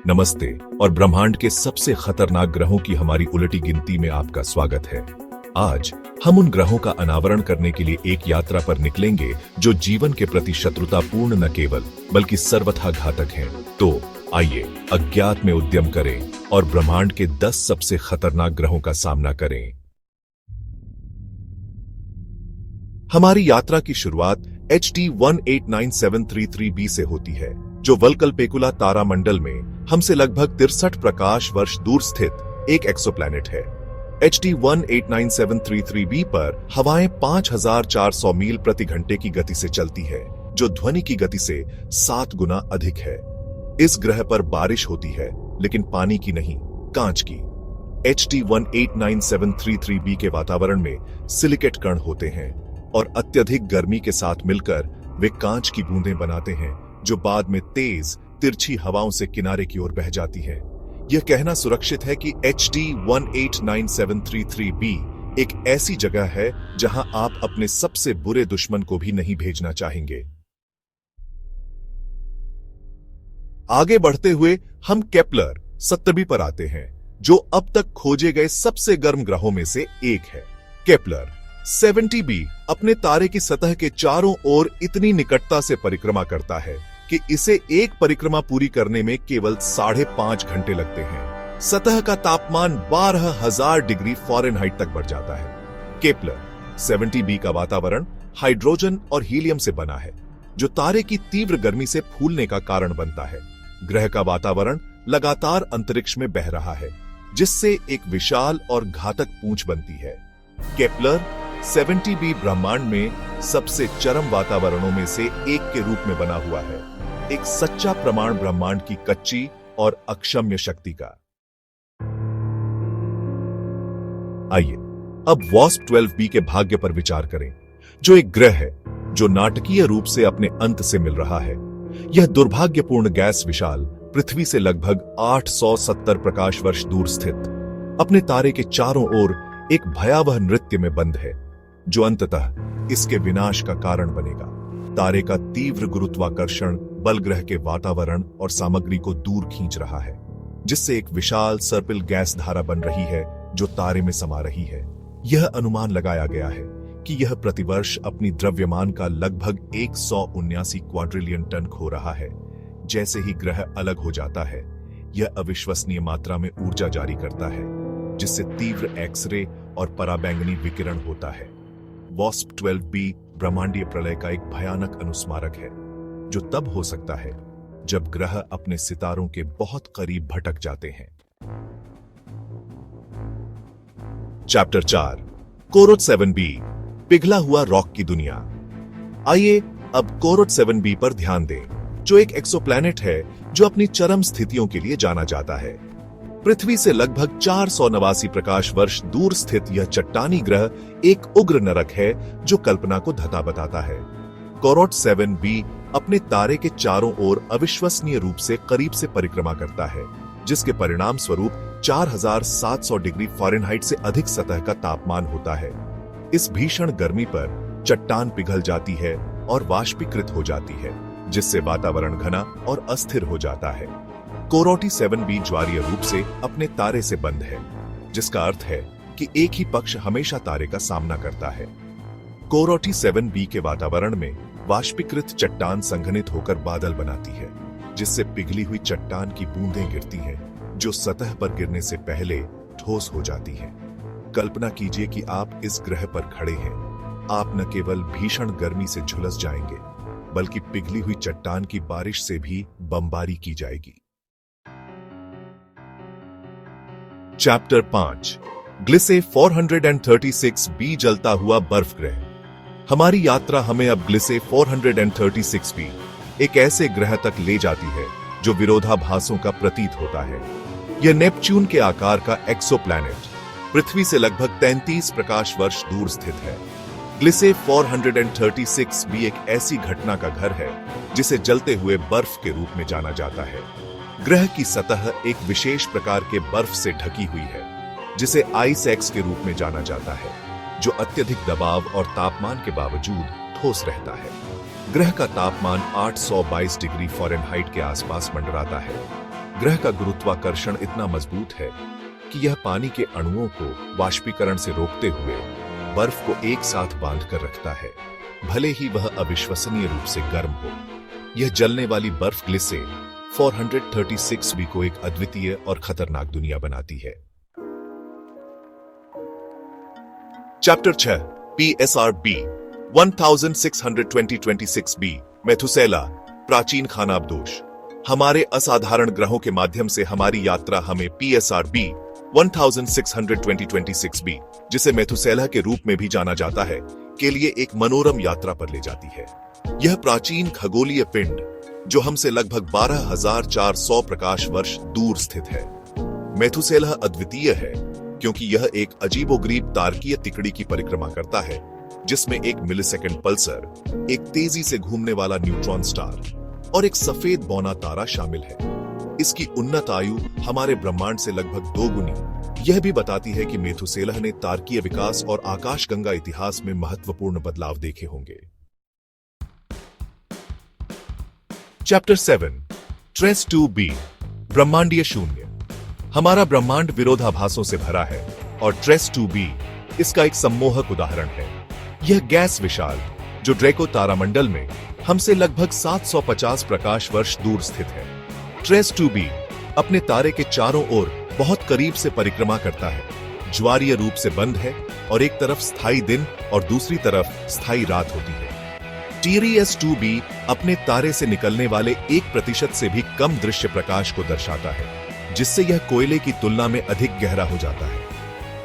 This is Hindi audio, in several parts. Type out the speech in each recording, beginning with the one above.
नमस्ते और ब्रह्मांड के सबसे खतरनाक ग्रहों की हमारी उलटी गिनती में आपका स्वागत है। आज हम उन ग्रहों का अनावरण करने के लिए एक यात्रा पर निकलेंगे जो जीवन के प्रति शत्रुतापूर्ण न केवल बल्कि सर्वथा घातक हैं। तो आइए अज्ञात में उद्यम करें और ब्रह्मांड के 10 सबसे खतरनाक ग्रहों का सामना करें। हमारी यात्रा की शुरुआत HD 189733b से होती है, जो वल्कलपेकुला तारामंडल में हमसे लगभग 63 प्रकाश वर्ष दूर स्थित एक एक्सोप्लैनेट है। HD 189733b पर हवाएं 5400 मील प्रति घंटे की गति से चलती है, जो ध्वनि की गति से 7 गुना अधिक है। इस ग्रह पर बारिश होती है, लेकिन पानी की नहीं, कांच की। HD 189733b के वातावरण में सिलिकेट कण होते हैं और अत्यधिक गर्मी के साथ मिलकर वे कांच की बूंदें बनाते हैं, जो बाद में तेज तिरछी हवाओं से किनारे की ओर बह जाती है। यह कहना सुरक्षित है कि HD 189733b एक ऐसी जगह है जहां आप अपने सबसे बुरे दुश्मन को भी नहीं भेजना चाहेंगे। आगे बढ़ते हुए हम केपलर 70b पर आते हैं, जो अब तक खोजे गए सबसे गर्म ग्रहों में से एक है। केपलर 70b अपने तारे की सतह के चारों ओर इतनी निकटता से परिक्रमा करता है कि इसे एक परिक्रमा पूरी करने में केवल 5.5 घंटे लगते हैं। सतह का तापमान 12,000 डिग्री फ़ारेनहाइट तक बढ़ जाता है। केपलर 70b का वातावरण हाइड्रोजन और हीलियम से बना है, जो तारे की तीव्र गर्मी से फूलने का कारण बनता है। ग्रह का वातावरण लगातार अंतरिक्ष में बह रहा है, जिससे एक विशाल और घातक पूंछ बनती है। केपलर 70b ब्रह्मांड में सबसे चरम वातावरणों में से एक के रूप में बना हुआ है, एक सच्चा प्रमाण ब्रह्मांड की कच्ची और अक्षम्य शक्ति का। आइए अब वॉस्प 12b के भाग्य पर विचार करें, जो एक ग्रह है जो नाटकीय रूप से अपने अंत से मिल रहा है। यह दुर्भाग्यपूर्ण गैस विशाल पृथ्वी से लगभग 870 प्रकाश वर्ष दूर स्थित अपने तारे के चारों ओर एक भयावह नृत्य में बंद है, जो अंततः इसके विनाश का कारण बनेगा। तारे का तीव्र गुरुत्वाकर्षण बल ग्रह के वातावरण और सामग्री को दूर खींच रहा है, जिससे एक विशाल सर्पिल गैस धारा बन रही है जो तारे में समा रही है। यह अनुमान लगाया गया है कि यह प्रतिवर्ष अपनी द्रव्यमान का लगभग 179 क्वाड्रिलियन टन खो रहा है। जैसे ही ग्रह अलग हो जाता है, यह अविश्वसनीय मात्रा में ऊर्जा जारी करता है, जिससे तीव्र एक्सरे और पराबैंगनी विकिरण होता है। वॉस्प 12b ब्रह्मांडीय प्रलय का एक भयानक अनुस्मारक है, जो तब हो सकता है जब ग्रह अपने सितारों के बहुत करीब भटक जाते हैं। चैप्टर 4 कोरोट 7b पिघला हुआ रॉक की दुनिया। आइए अब कोरोट 7b पर ध्यान दें, जो एक एक्सोप्लैनेट है जो अपनी चरम स्थितियों के लिए जाना जाता है। पृथ्वी से लगभग 489 प्रकाश वर्ष दूर स्थित यह चट्टानी ग्रह एक उग्र नरक है जो कल्पना को धता बताता है। कोरोट 7b अपने तारे के चारों ओर अविश्वसनीय रूप से करीब से परिक्रमा करता है, जिसके परिणाम स्वरूप 4700 डिग्री फ़ारेनहाइट से अधिक सतह का तापमान होता है। इस भीषण गर्मी पर चट्टान पिघल जाती है और वाष्पीकृत हो जाती है, जिससे वातावरण घना और अस्थिर हो जाता है। कोरोटी 7b ज्वारीय रूप से अपने तारे से बंद है, जिसका अर्थ है कि एक ही पक्ष हमेशा तारे का सामना करता है। कोरोटी 7b के वातावरण में वाष्पीकृत चट्टान संघनित होकर बादल बनाती है, जिससे पिघली हुई चट्टान की बूंदें गिरती हैं, जो सतह पर गिरने से पहले ठोस हो जाती हैं। कल्पना कीजिए कि आप इस ग्रह पर खड़े हैं। आप न केवल भीषण गर्मी से झुलस जाएंगे, बल्कि पिघली हुई चट्टान की बारिश से भी बमबारी की जाएगी। चैप्टर 5 ग्लिसे 436b जलता हुआ बर्फ ग्रह। हमारी यात्रा हमें अब ग्लिसे 436b एक ऐसे ग्रह तक ले जाती है जो विरोधाभासों का प्रतीत होता है। यह नेपच्यून के आकार का एक्सोप्लैनेट पृथ्वी से लगभग 33 प्रकाश वर्ष दूर स्थित है। ग्लिसे 436b एक ऐसी घटना का घर है जिसे जलते हुए बर्फ के रूप में जाना जाता है। ग्रह की सतह एक विशेष प्रकार के बर्फ से ढकी हुई है, जिसे आइस एक्स के रूप में जाना जाता है, जो अत्यधिक दबाव और तापमान के बावजूद ठोस रहता है। ग्रह का तापमान 822 डिग्री फ़ारेनहाइट के आसपास मंडराता है। ग्रह का गुरुत्वाकर्षण इतना मजबूत है कि यह पानी के अणुओं को वाष्पीकरण से रोकते हुए बर्फ को एक साथ बांध कर रखता है, भले ही वह अविश्वसनीय रूप से गर्म हो। यह जलने वाली बर्फ ग्लिसे 436b को एक अद्वितीय और खतरनाक दुनिया बनाती है। चैप्टर 6 PSRB 1620-26b मेथुसेला प्राचीन खानाबदोश। हमारे असाधारण ग्रहों के माध्यम से हमारी यात्रा हमें PSRB 1620-26b, जिसे मेथुसेला के रूप में भी जाना जाता है, के लिए एक मनोरम यात्रा पर ले जाती है। यह प्राचीन खगोलीय पिंड, जो हमसे लगभग 12,400 प्रकाश वर्ष दूर स्थित है। मेथुसेला अद्वितीय है क्योंकि यह एक अजीबोगरीब तारकीय तिकड़ी की परिक्रमा करता है, जिसमें एक मिलीसेकंड पल्सर, एक तेजी से घूमने वाला न्यूट्रॉन स्टार और एक सफेद बौना तारा शामिल है। इसकी उन्नत आयु हमारे ब्रह्मांड से लगभग 2 गुनी यह भी बताती है कि मेथुसेला ने तारकीय विकास और आकाशगंगा इतिहास में महत्वपूर्ण बदलाव देखे होंगे। चैप्टर 7 ट्रेस 2b ब्रह्मांडीय शून्य। हमारा ब्रह्मांड विरोधाभासों से भरा है और ट्रेस 2b इसका एक सम्मोहक उदाहरण है। यह गैस विशाल, जो ड्रैको तारामंडल में हमसे लगभग 750 प्रकाश वर्ष दूर स्थित है। ट्रेस 2b अपने तारे के चारों ओर बहुत करीब से परिक्रमा करता है, ज्वारीय रूप से बंद है और एक तरफ स्थायी दिन और दूसरी तरफ स्थायी रात होती है। TRES 2b अपने तारे से निकलने वाले 1% से भी कम दृश्य प्रकाश को दर्शाता है, जिससे यह कोयले की तुलना में अधिक गहरा हो जाता है।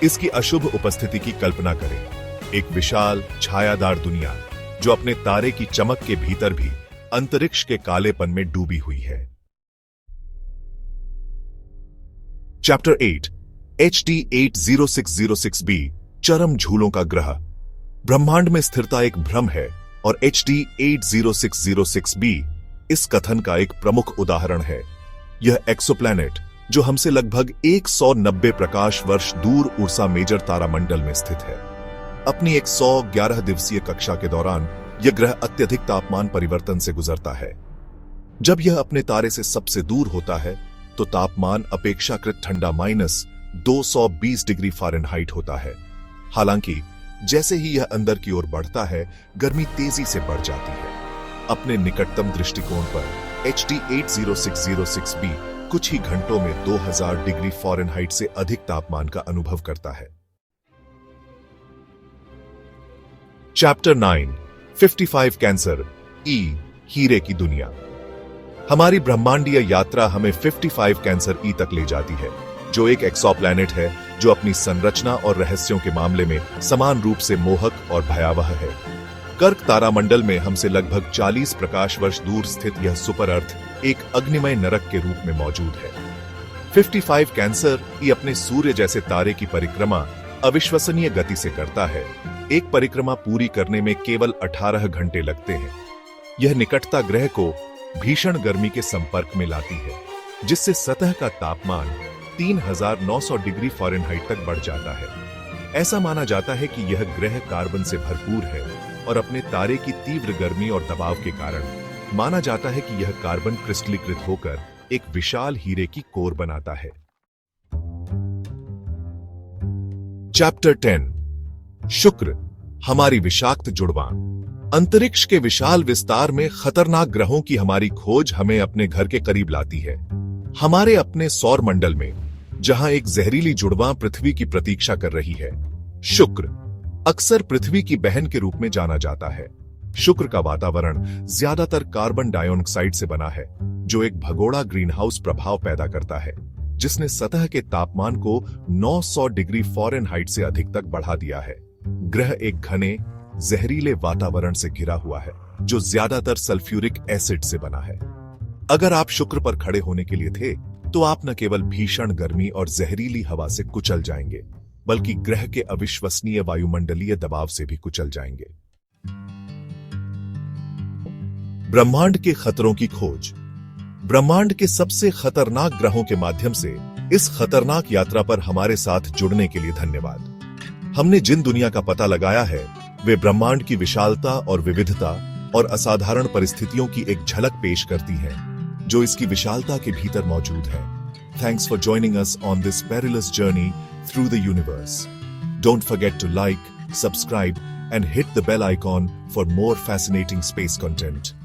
इसकी अशुभ उपस्थिति की कल्पना करें, एक विशाल छायादार दुनिया जो अपने तारे की चमक के भीतर भी अंतरिक्ष के कालेपन में डूबी हुई है। चैप्टर 8 HD 80606b चरम झूलों का ग्रह। ब्रह्मांड में स्थिरता एक भ्रम है और HD 80606b इस कथन का एक प्रमुख उदाहरण है। यह एक्सोप्लैनेट, जो हमसे लगभग 190 प्रकाश वर्ष दूर उर्सा मेजर तारामंडल में स्थित है, अपनी 111 दिवसीय कक्षा के दौरान यह ग्रह अत्यधिक तापमान परिवर्तन से गुजरता है। जब यह अपने तारे से सबसे दूर होता है तो तापमान अपेक्षाकृत ठंडा -220 डिग्री फ़ारेनहाइट होता है। हालांकि जैसे ही यह अंदर की ओर बढ़ता है, गर्मी तेजी से बढ़ जाती है। अपने निकटतम दृष्टिकोण पर HD 80606b कुछ ही घंटों में 2000 डिग्री फ़ारेनहाइट से अधिक तापमान का अनुभव करता है। चैप्टर 9 55 कैंसर E हीरे की दुनिया। हमारी ब्रह्मांडीय यात्रा हमें 55 कैंसर E तक ले जाती है, जो एक एक्सोप्लैनेट है जो अपनी संरचना और रहस्यों के मामले में समान रूप से मोहक और भयावह है। कर्क तारामंडल में हमसे लगभग 40 प्रकाश वर्ष दूर स्थित यह सुपर अर्थ एक अग्निमय नरक के रूप में मौजूद है। 55 कैंसर E अपने सूर्य जैसे तारे की परिक्रमा अविश्वसनीय गति से करता है। एक परिक्रमा पूरी करने में केवल 18 घंटे लगते हैं। यह निकटता ग्रह को भीषण गर्मी के संपर्क में लाती है, जिससे सतह का तापमान 3900 डिग्री फ़ारेनहाइट तक बढ़ जाता है। ऐसा माना जाता है कि यह ग्रह कार्बन से भरपूर है और अपने तारे की तीव्र गर्मी और दबाव के कारण माना जाता है कि यह कार्बन क्रिस्टलीकृत होकर एक विशाल हीरे की कोर बनाता है। चैप्टर 10 शुक्र हमारी विषाक्त जुड़वां। अंतरिक्ष के विशाल विस्तार में खतरनाक ग्रहों की हमारी खोज हमें अपने घर के करीब लाती है। हमारे अपने सौर मंडल में, जहां एक जहरीली जुड़वां पृथ्वी की प्रतीक्षा कर रही है, शुक्र अक्सर पृथ्वी की बहन के रूप में जाना जाता है। शुक्र का वातावरण ज्यादातर कार्बन डाइऑक्साइड से बना है, जो एक भगोड़ा ग्रीनहाउस प्रभाव पैदा करता है, जिसने सतह के तापमान को 900 डिग्री फ़ारेनहाइट से अधिक तक बढ़ा दिया है। ग्रह एक घने जहरीले वातावरण से घिरा हुआ है, जो ज्यादातर सल्फ्यूरिक एसिड से बना है। अगर आप शुक्र पर खड़े होने के लिए थे, तो आप न केवल भीषण गर्मी और जहरीली हवा से कुचल जाएंगे, बल्कि ग्रह के अविश्वसनीय वायुमंडलीय दबाव से भी कुचल जाएंगे। ब्रह्मांड के खतरों की खोज। ब्रह्मांड के सबसे खतरनाक ग्रहों के माध्यम से इस खतरनाक यात्रा पर हमारे साथ जुड़ने के लिए धन्यवाद। हमने जिन दुनिया का पता लगाया है, वे ब्रह्मांड की विशालता और विविधता और असाधारण परिस्थितियों की एक झलक पेश करती हैं। जो इसकी विशालता के भीतर मौजूद है। Thanks for joining us on this perilous journey through the universe. Don't forget to like, subscribe, and hit the bell icon for more fascinating space content.